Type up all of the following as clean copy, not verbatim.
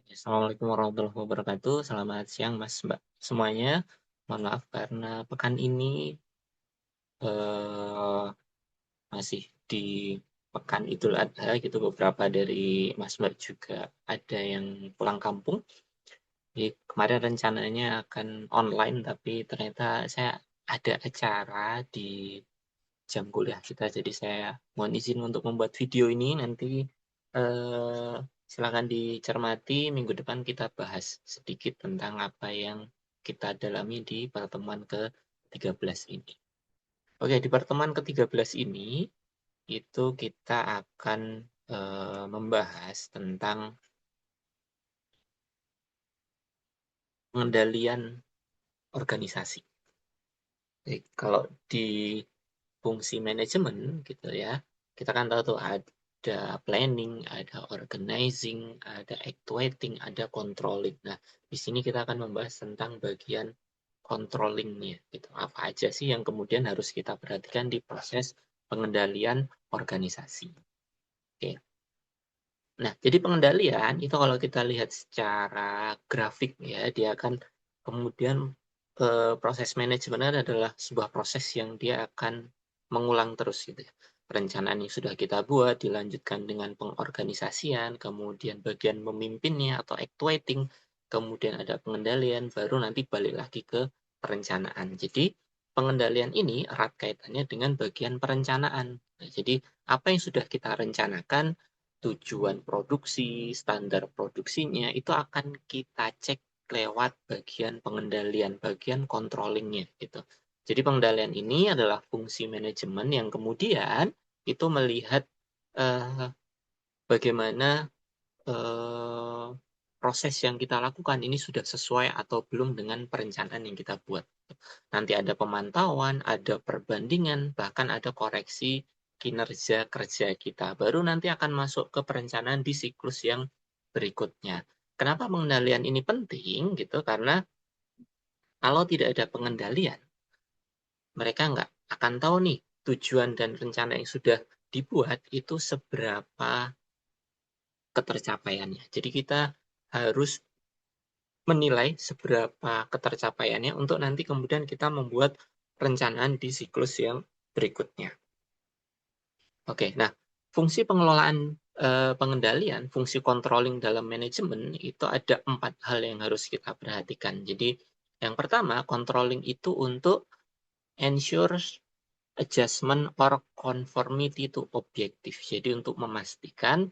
Assalamualaikum warahmatullahi wabarakatuh. Selamat siang Mas, Mbak semuanya. Mohon maaf karena pekan ini eh, masih di pekan Idul Adha gitu. Beberapa dari Mas Mbak juga ada yang pulang kampung. Jadi kemarin rencananya akan online, tapi ternyata saya ada acara di jam kuliah kita. Jadi saya mohon izin untuk membuat video ini. Nanti eh, silakan dicermati. Minggu depan kita bahas sedikit tentang apa yang kita dalami di pertemuan ke-13 ini. Oke, di pertemuan ke-13 ini itu kita akan membahas tentang pengendalian organisasi. Jadi, kalau di fungsi manajemen gitu ya, kita kan tahu tuh ada planning, ada organizing, ada actuating, ada controlling. Nah, di sini kita akan membahas tentang bagian controllingnya gitu. Apa aja sih yang kemudian harus kita perhatikan di proses pengendalian organisasi. Oke. Nah, jadi pengendalian itu kalau kita lihat secara grafik ya, dia akan kemudian proses manajemen adalah sebuah proses yang dia akan mengulang terus gitu ya. Perencanaan yang sudah kita buat dilanjutkan dengan pengorganisasian, kemudian bagian memimpinnya atau actuating, kemudian ada pengendalian, baru nanti balik lagi ke perencanaan. Jadi pengendalian ini erat kaitannya dengan bagian perencanaan. Nah, jadi apa yang sudah kita rencanakan, tujuan produksi, standar produksinya, itu akan kita cek lewat bagian pengendalian, bagian controllingnya gitu. Jadi pengendalian ini adalah fungsi manajemen yang kemudian itu melihat eh, bagaimana eh, proses yang kita lakukan ini sudah sesuai atau belum dengan perencanaan yang kita buat. Nanti ada pemantauan, ada perbandingan, bahkan ada koreksi kinerja kerja kita. Baru nanti akan masuk ke perencanaan di siklus yang berikutnya. Kenapa pengendalian ini penting gitu? Karena kalau tidak ada pengendalian, mereka nggak akan tahu nih tujuan dan rencana yang sudah dibuat itu seberapa ketercapaiannya. Jadi kita harus menilai seberapa ketercapaiannya untuk nanti kemudian kita membuat perencanaan di siklus yang berikutnya. Oke, nah fungsi pengelolaan pengendalian, fungsi controlling dalam manajemen itu ada 4 hal yang harus kita perhatikan. Jadi yang pertama, controlling itu untuk ensure adjustment or conformity to objective. Jadi untuk memastikan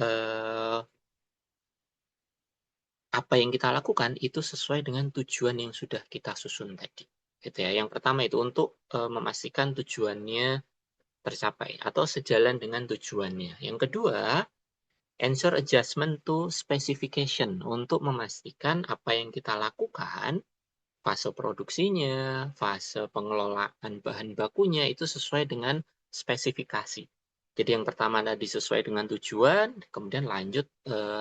eh, apa yang kita lakukan itu sesuai dengan tujuan yang sudah kita susun tadi. Gitu ya. Yang pertama itu untuk memastikan tujuannya tercapai atau sejalan dengan tujuannya. Yang kedua, ensure adjustment to specification untuk memastikan apa yang kita lakukan, fase produksinya, fase pengelolaan bahan bakunya itu sesuai dengan spesifikasi. Jadi yang pertama tadi sesuai dengan tujuan, kemudian lanjut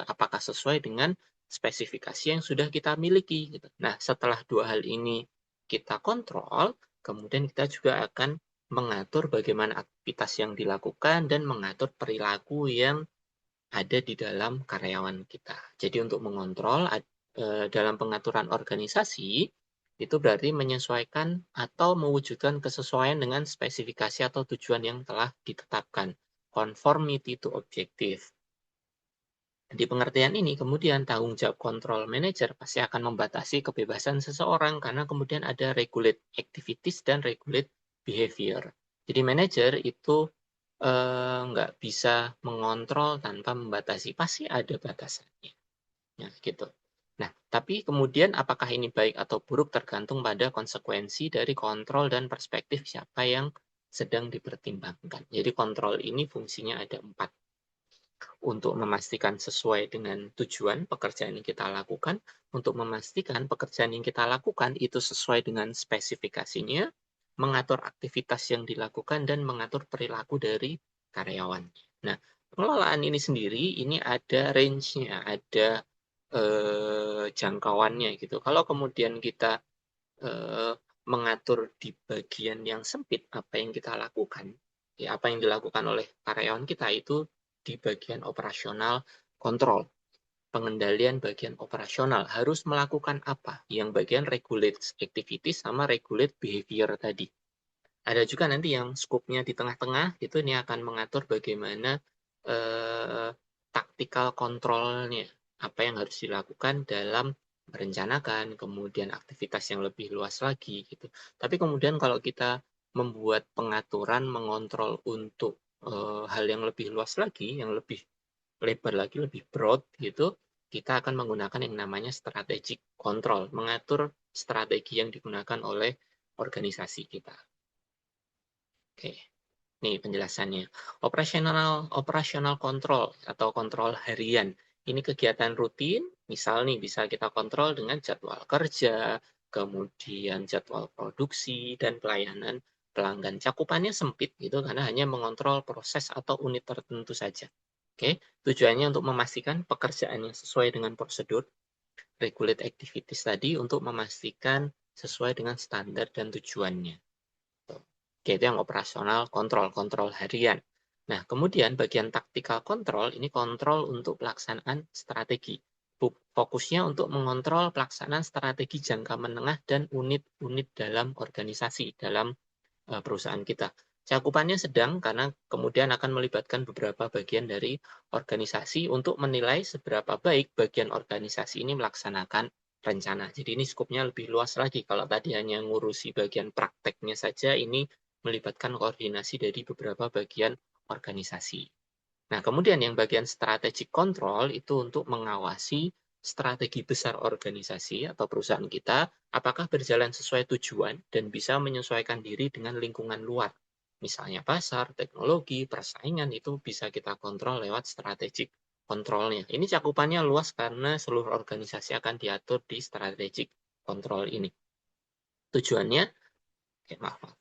apakah sesuai dengan spesifikasi yang sudah kita miliki. Gitu. Nah, setelah 2 hal ini kita kontrol, kemudian kita juga akan mengatur bagaimana aktivitas yang dilakukan dan mengatur perilaku yang ada di dalam karyawan kita. Jadi untuk mengontrol dalam pengaturan organisasi, itu berarti menyesuaikan atau mewujudkan kesesuaian dengan spesifikasi atau tujuan yang telah ditetapkan. Conformity to objective. Di pengertian ini, kemudian tanggung jawab control manager pasti akan membatasi kebebasan seseorang karena kemudian ada regulate activities dan regulate behavior. Jadi manajer itu nggak bisa mengontrol tanpa membatasi, pasti ada batasannya. Nah, gitu. Nah, tapi kemudian apakah ini baik atau buruk tergantung pada konsekuensi dari kontrol dan perspektif siapa yang sedang dipertimbangkan. Jadi kontrol ini fungsinya ada 4 untuk memastikan sesuai dengan tujuan pekerjaan yang kita lakukan, untuk memastikan pekerjaan yang kita lakukan itu sesuai dengan spesifikasinya, mengatur aktivitas yang dilakukan, dan mengatur perilaku dari karyawan. Nah, pengelolaan ini sendiri, ini ada range-nya, ada jangkauannya gitu. Kalau kemudian kita eh, mengatur di bagian yang sempit apa yang kita lakukan, ya apa yang dilakukan oleh karyawan kita itu di bagian operasional kontrol. pengendalian bagian operasional. Harus melakukan apa? Yang bagian regulate activities sama regulate behavior tadi. Ada juga nanti yang scope-nya di tengah-tengah, itu ini akan mengatur bagaimana tactical control-nya. Apa yang harus dilakukan dalam merencanakan, kemudian aktivitas yang lebih luas lagi. Gitu. Tapi kemudian kalau kita membuat pengaturan, mengontrol untuk hal yang lebih luas lagi, yang lebih lebar lagi, lebih broad gitu, kita akan menggunakan yang namanya strategic control, mengatur strategi yang digunakan oleh organisasi kita. Oke, nih penjelasannya. Operational control atau kontrol harian. Ini kegiatan rutin, misal nih bisa kita kontrol dengan jadwal kerja, kemudian jadwal produksi dan pelayanan pelanggan. Cakupannya sempit gitu karena hanya mengontrol proses atau unit tertentu saja. Oke, tujuannya untuk memastikan pekerjaan yang sesuai dengan prosedur, regulate activities tadi untuk memastikan sesuai dengan standar dan tujuannya. Yaitu yang operasional kontrol harian. Nah, kemudian bagian tactical control ini kontrol untuk pelaksanaan strategi. Fokusnya untuk mengontrol pelaksanaan strategi jangka menengah dan unit-unit dalam organisasi, dalam perusahaan kita. Cakupannya sedang karena kemudian akan melibatkan beberapa bagian dari organisasi untuk menilai seberapa baik bagian organisasi ini melaksanakan rencana. Jadi ini skopnya lebih luas lagi. Kalau tadi hanya ngurusi bagian prakteknya saja, ini melibatkan koordinasi dari beberapa bagian organisasi. Nah, kemudian yang bagian strategic control itu untuk mengawasi strategi besar organisasi atau perusahaan kita, apakah berjalan sesuai tujuan dan bisa menyesuaikan diri dengan lingkungan luar. Misalnya pasar, teknologi, persaingan itu bisa kita kontrol lewat strategic controlnya. Ini cakupannya luas karena seluruh organisasi akan diatur di strategic control ini. Tujuannya, maaf,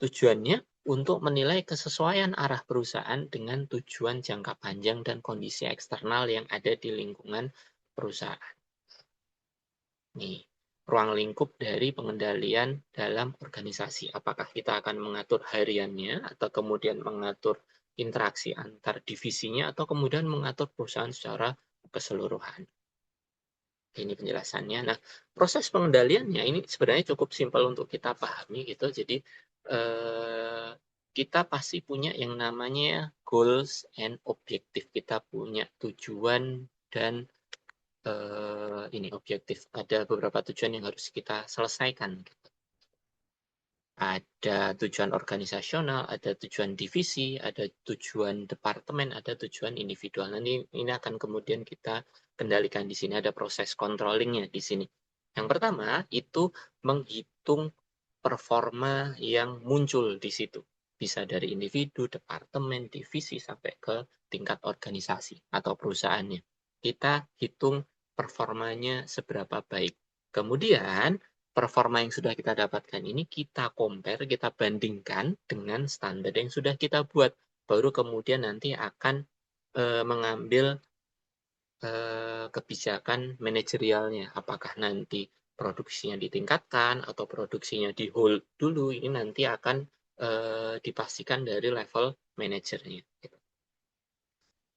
Tujuannya untuk menilai kesesuaian arah perusahaan dengan tujuan jangka panjang dan kondisi eksternal yang ada di lingkungan perusahaan. Nih, ruang lingkup dari pengendalian dalam organisasi. Apakah kita akan mengatur hariannya atau kemudian mengatur interaksi antar divisinya atau kemudian mengatur perusahaan secara keseluruhan. Ini penjelasannya. Nah, proses pengendaliannya ini sebenarnya cukup simpel untuk kita pahami gitu. Jadi kita pasti punya yang namanya goals and objective. Kita punya tujuan dan ini objektif. Ada beberapa tujuan yang harus kita selesaikan. Gitu. Ada tujuan organisasional, ada tujuan divisi, ada tujuan departemen, ada tujuan individual. Nanti ini akan kemudian kita kendalikan di sini. Ada proses controllingnya di sini. Yang pertama itu menghitung performa yang muncul di situ. Bisa dari individu, departemen, divisi, sampai ke tingkat organisasi atau perusahaannya. Kita hitung performanya seberapa baik. Kemudian, performa yang sudah kita dapatkan ini kita compare, kita bandingkan dengan standar yang sudah kita buat. Baru kemudian nanti akan mengambil kebijakan manajerialnya. Apakah nanti produksinya ditingkatkan atau produksinya di hold dulu, ini nanti akan dipastikan dari level manajernya. Gitu.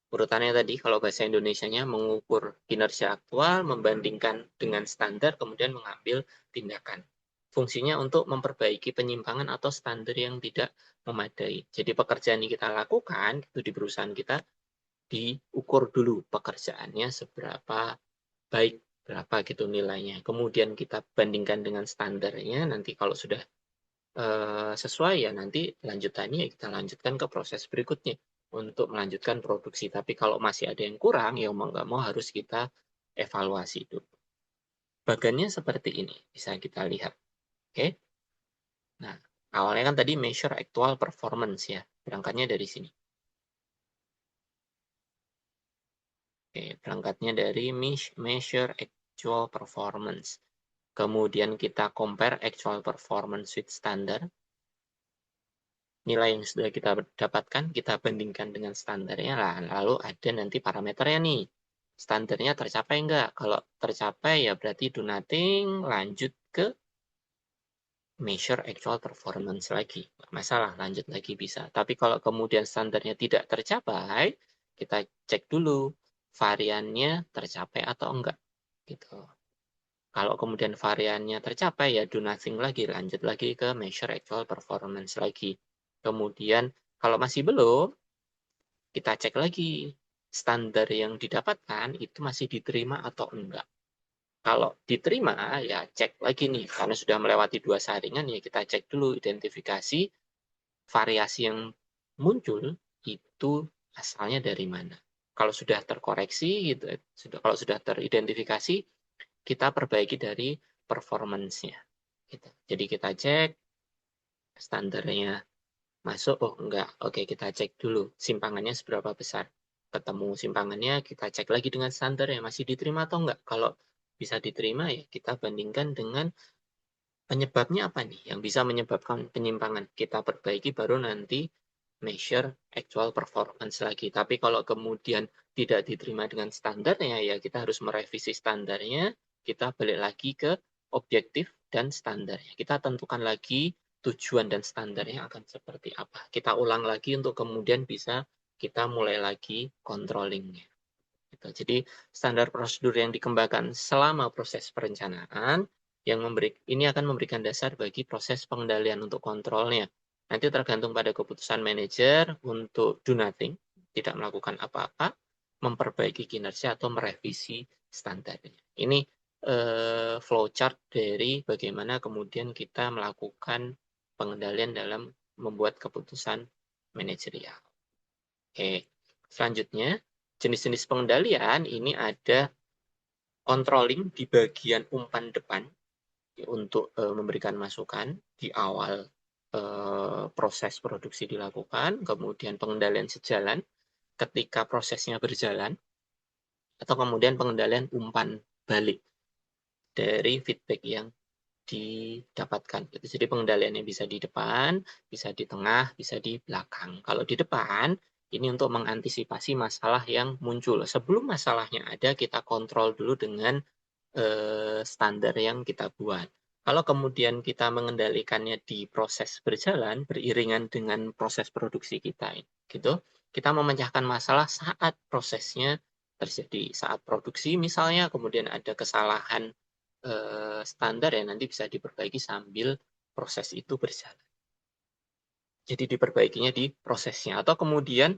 Urutannya tadi, kalau bahasa Indonesianya mengukur kinerja aktual, membandingkan dengan standar, kemudian mengambil tindakan. Fungsinya untuk memperbaiki penyimpangan atau standar yang tidak memadai. Jadi pekerjaan yang kita lakukan itu di perusahaan kita diukur dulu pekerjaannya seberapa baik, berapa gitu nilainya. Kemudian kita bandingkan dengan standarnya, nanti kalau sudah sesuai ya nanti lanjutannya kita lanjutkan ke proses berikutnya untuk melanjutkan produksi. Tapi kalau masih ada yang kurang, ya mau nggak mau harus kita evaluasi dulu. Bagannya seperti ini, bisa kita lihat. Oke. Nah, awalnya kan tadi measure actual performance ya, berangkatnya dari sini. Oke, berangkatnya dari measure actual performance. Kemudian kita compare actual performance with standar. Nilai yang sudah kita dapatkan, kita bandingkan dengan standarnya. Lalu ada nanti parameternya nih. Standarnya tercapai enggak? Kalau tercapai ya berarti do nothing, lanjut ke measure actual performance lagi. Nggak masalah, lanjut lagi bisa. Tapi kalau kemudian standarnya tidak tercapai, kita cek dulu variannya tercapai atau enggak gitu. Kalau kemudian variannya tercapai, ya do nothing lagi, lanjut lagi ke measure actual performance lagi. Kemudian kalau masih belum, kita cek lagi standar yang didapatkan itu masih diterima atau enggak. Kalau diterima, ya cek lagi nih, karena sudah melewati 2 saringan, ya kita cek dulu identifikasi variasi yang muncul itu asalnya dari mana. Kalau sudah terkoreksi, gitu, kalau sudah teridentifikasi, kita perbaiki dari performance-nya. Gitu. Jadi kita cek standarnya masuk, oh enggak, oke kita cek dulu simpangannya seberapa besar. Ketemu simpangannya, kita cek lagi dengan standarnya, masih diterima atau enggak. Kalau bisa diterima, ya kita bandingkan dengan penyebabnya apa nih yang bisa menyebabkan penyimpangan. Kita perbaiki baru nanti measure actual performance lagi. Tapi kalau kemudian tidak diterima dengan standarnya, ya kita harus merevisi standarnya, kita balik lagi ke objektif dan standarnya. Kita tentukan lagi tujuan dan standarnya akan seperti apa. Kita ulang lagi untuk kemudian bisa kita mulai lagi controllingnya. Gitu. Jadi standar prosedur yang dikembangkan selama proses perencanaan yang ini akan memberikan dasar bagi proses pengendalian untuk kontrolnya. Nanti tergantung pada keputusan manajer untuk do nothing, tidak melakukan apa-apa, memperbaiki kinerja atau merevisi standarnya. Ini flowchart dari bagaimana kemudian kita melakukan pengendalian dalam membuat keputusan manajerial. Oke, selanjutnya jenis-jenis pengendalian ini ada controlling di bagian umpan depan untuk memberikan masukan di awal proses produksi dilakukan, kemudian pengendalian sejalan ketika prosesnya berjalan, atau kemudian pengendalian umpan balik dari feedback yang didapatkan. Jadi pengendaliannya bisa di depan, bisa di tengah, bisa di belakang. Kalau di depan, ini untuk mengantisipasi masalah yang muncul. Sebelum masalahnya ada, kita kontrol dulu dengan standar yang kita buat. Kalau kemudian kita mengendalikannya di proses berjalan, beriringan dengan proses produksi kita, gitu, kita memecahkan masalah saat prosesnya terjadi. Saat produksi misalnya, kemudian ada kesalahan standar, ya nanti bisa diperbaiki sambil proses itu berjalan. Jadi diperbaikinya di prosesnya. Atau kemudian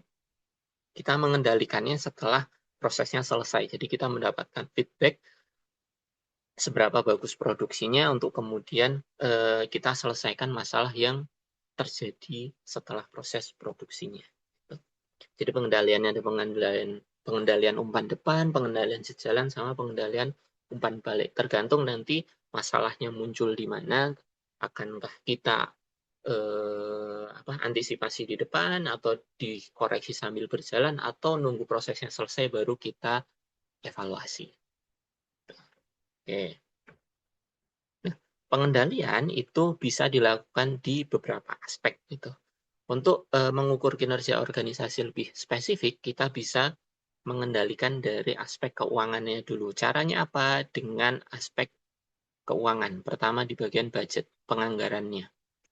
kita mengendalikannya setelah prosesnya selesai. Jadi kita mendapatkan feedback seberapa bagus produksinya untuk kemudian kita selesaikan masalah yang terjadi setelah proses produksinya. Jadi pengendaliannya ada pengendalian umpan depan, pengendalian sejalan, sama pengendalian umpan balik. Tergantung nanti masalahnya muncul di mana, akankah kita antisipasi di depan, atau dikoreksi sambil berjalan, atau nunggu prosesnya selesai baru kita evaluasi. Oke. Nah, pengendalian itu bisa dilakukan di beberapa aspek gitu. Untuk mengukur kinerja organisasi lebih spesifik, kita bisa mengendalikan dari aspek keuangannya dulu. Caranya apa? Dengan aspek keuangan. Pertama di bagian budget, penganggarannya.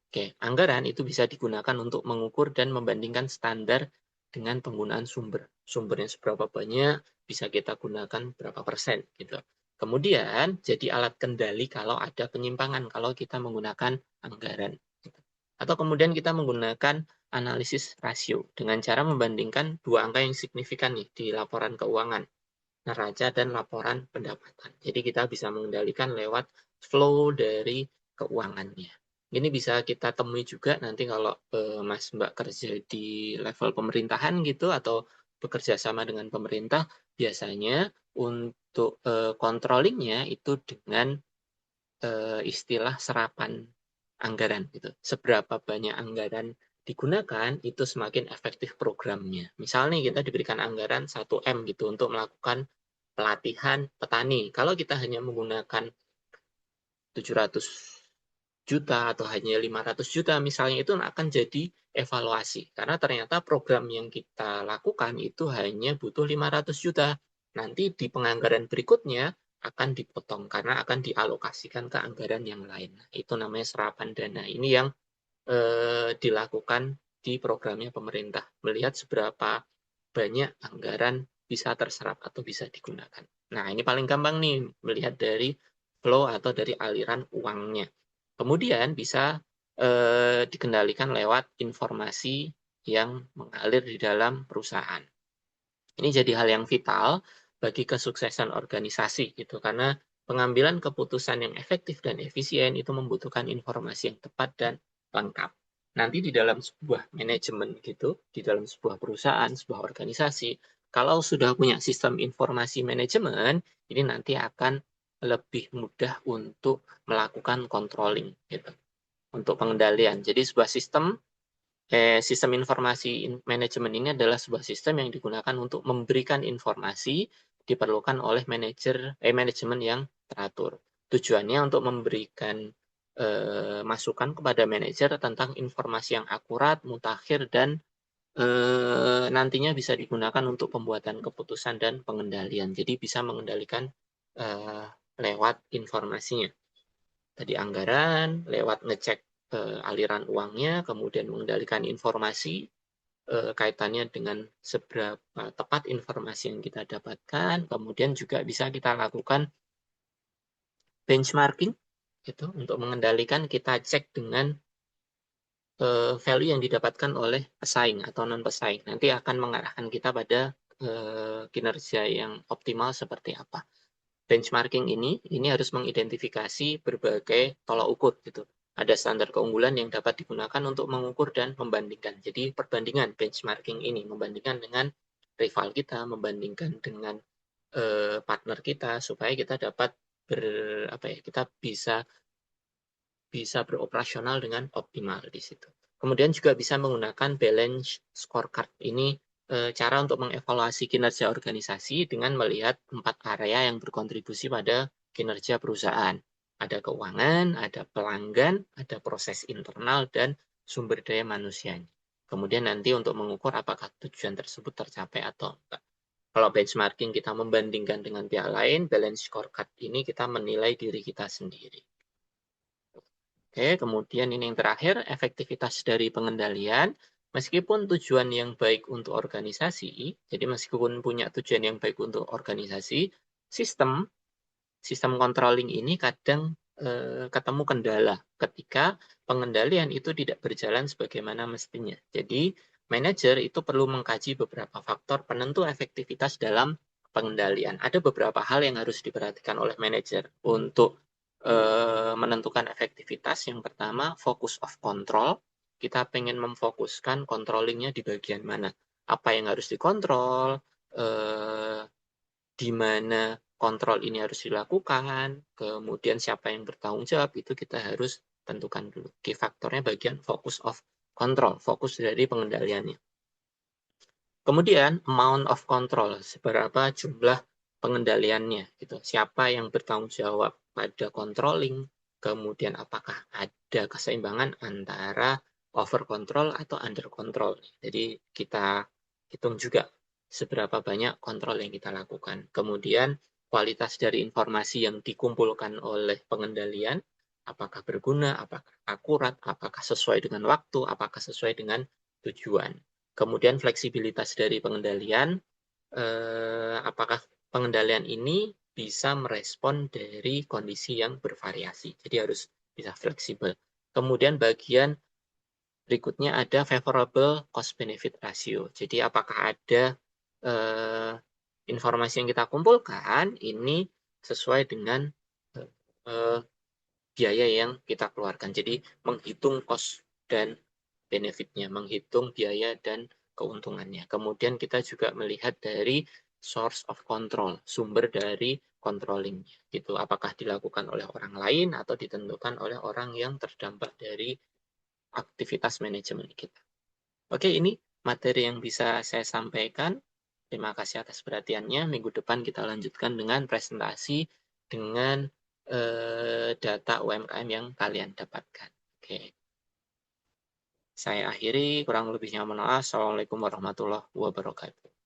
Oke, anggaran itu bisa digunakan untuk mengukur dan membandingkan standar dengan penggunaan sumber. Sumbernya seberapa banyak, bisa kita gunakan berapa persen gitu. Kemudian jadi alat kendali kalau ada penyimpangan kalau kita menggunakan anggaran. Atau kemudian kita menggunakan analisis rasio dengan cara membandingkan dua angka yang signifikan nih di laporan keuangan, neraca dan laporan pendapatan. Jadi kita bisa mengendalikan lewat flow dari keuangannya. Ini bisa kita temui juga nanti kalau Mas Mbak kerja di level pemerintahan gitu, atau bekerja sama dengan pemerintah, biasanya untuk controllingnya itu dengan istilah serapan anggaran gitu. Seberapa banyak anggaran digunakan, itu semakin efektif programnya. Misalnya kita diberikan anggaran 1M gitu untuk melakukan pelatihan petani. Kalau kita hanya menggunakan 700 juta atau hanya 500 juta misalnya, itu akan jadi evaluasi. Karena ternyata program yang kita lakukan itu hanya butuh 500 juta. Nanti di penganggaran berikutnya akan dipotong karena akan dialokasikan ke anggaran yang lain. Itu namanya serapan dana. Ini yang dilakukan di programnya pemerintah. Melihat seberapa banyak anggaran bisa terserap atau bisa digunakan. Nah, ini paling gampang nih melihat dari flow atau dari aliran uangnya. Kemudian bisa dikendalikan lewat informasi yang mengalir di dalam perusahaan. Ini jadi hal yang vital bagi kesuksesan organisasi gitu, karena pengambilan keputusan yang efektif dan efisien itu membutuhkan informasi yang tepat dan lengkap. Nanti di dalam sebuah manajemen gitu, di dalam sebuah perusahaan, sebuah organisasi, kalau sudah punya sistem informasi manajemen, ini nanti akan lebih mudah untuk melakukan controlling gitu, untuk pengendalian. Jadi sebuah sistem informasi manajemen ini adalah sebuah sistem yang digunakan untuk memberikan informasi diperlukan oleh manajemen yang teratur. Tujuannya untuk memberikan masukan kepada manajer tentang informasi yang akurat, mutakhir, dan nantinya bisa digunakan untuk pembuatan keputusan dan pengendalian. Jadi bisa mengendalikan lewat informasinya. Tadi anggaran, lewat ngecek aliran uangnya, kemudian mengendalikan informasi kaitannya dengan seberapa tepat informasi yang kita dapatkan, kemudian juga bisa kita lakukan benchmarking gitu untuk mengendalikan, kita cek dengan value yang didapatkan oleh pesaing atau non pesaing. Nanti akan mengarahkan kita pada kinerja yang optimal seperti apa. Benchmarking ini harus mengidentifikasi berbagai tolak ukur gitu. Ada standar keunggulan yang dapat digunakan untuk mengukur dan membandingkan. Jadi perbandingan benchmarking ini membandingkan dengan rival kita, membandingkan dengan partner kita supaya kita dapat kita bisa beroperasional dengan optimal di situ. Kemudian juga bisa menggunakan balance scorecard. Ini cara untuk mengevaluasi kinerja organisasi dengan melihat 4 area yang berkontribusi pada kinerja perusahaan. Ada keuangan, ada pelanggan, ada proses internal, dan sumber daya manusianya. Kemudian nanti untuk mengukur apakah tujuan tersebut tercapai atau enggak. Kalau benchmarking kita membandingkan dengan pihak lain, balance scorecard ini kita menilai diri kita sendiri. Oke, kemudian ini yang terakhir, efektivitas dari pengendalian. Meskipun tujuan yang baik untuk organisasi, jadi meskipun punya tujuan yang baik untuk organisasi, sistem controlling ini kadang ketemu kendala ketika pengendalian itu tidak berjalan sebagaimana mestinya. Jadi, manajer itu perlu mengkaji beberapa faktor penentu efektivitas dalam pengendalian. Ada beberapa hal yang harus diperhatikan oleh manajer untuk menentukan efektivitas. Yang pertama, focus of control. Kita pengen memfokuskan controllingnya di bagian mana. Apa yang harus dikontrol, di mana kontrol ini harus dilakukan, kemudian siapa yang bertanggung jawab, itu kita harus tentukan dulu. Key faktornya bagian focus of control, fokus dari pengendaliannya. Kemudian amount of control, seberapa jumlah pengendaliannya, gitu. Siapa yang bertanggung jawab pada controlling, kemudian apakah ada keseimbangan antara over control atau under control. Jadi kita hitung juga seberapa banyak kontrol yang kita lakukan. Kemudian kualitas dari informasi yang dikumpulkan oleh pengendalian, apakah berguna, apakah akurat, apakah sesuai dengan waktu, apakah sesuai dengan tujuan. Kemudian fleksibilitas dari pengendalian, apakah pengendalian ini bisa merespon dari kondisi yang bervariasi. Jadi harus bisa fleksibel. Kemudian bagian berikutnya ada favorable cost benefit ratio. Jadi apakah ada informasi yang kita kumpulkan ini sesuai dengan biaya yang kita keluarkan. Jadi menghitung cost dan benefitnya, menghitung biaya dan keuntungannya. Kemudian kita juga melihat dari source of control, sumber dari controlling. Gitu. Apakah dilakukan oleh orang lain atau ditentukan oleh orang yang terdampak dari aktivitas manajemen kita. Oke, ini materi yang bisa saya sampaikan. Terima kasih atas perhatiannya. Minggu depan kita lanjutkan dengan presentasi dengan data UMKM yang kalian dapatkan. Oke. Saya akhiri, kurang lebihnya mohon maaf. Assalamualaikum warahmatullahi wabarakatuh.